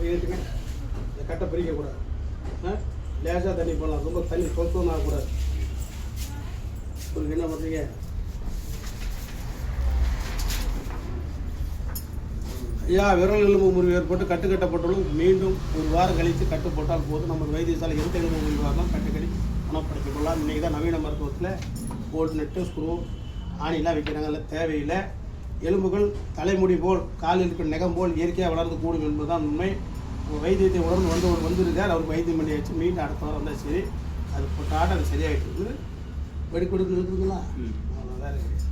இந்த கட்டை பிரிக்கக்கூடாது. லேசாக தண்ணி போடலாம், ரொம்ப தண்ணி கொத்தவும் ஆகக்கூடாது. உங்களுக்கு என்ன பண்ணுறீங்க? ஐயா, விரல் எலும்பு முறிவு ஏற்பட்டு கட்டு கட்டப்பட்டுள்ளது. மீண்டும் ஒரு வாரம் கழித்து கட்டு போட்டால் போதும். நம்ம வைத்தியசாலை எந்த எலும்பு முறிவாகலாம் கட்டுக்கடி குணப்படுத்திக் கொள்ளலாம். இன்றைக்கி தான் நவீன மருத்துவத்தில் போல்ட் நெட்டு ஸ்க்ரூ ஆணிலாம் வைக்கிறாங்க. அதில் தேவையில்லை. எலும்புகள் தலைமுடி போல் காலில் இருக்கிற நெகம் போல் இயற்கையாக வளர்ந்து கூடும் என்பதுதான் உண்மை. வைத்தியத்தை உடனே வந்திருக்கார். அவருக்கு வைத்தியம் பண்ணி வச்சு மீண்டும் அடுத்த வாரம் வந்தால் சரி. அது போட்டாட்டு அது சரியாகிட்டு இருக்குது. வெடி கொடுக்குங்களா? அவ்வளோதான் இருக்குது.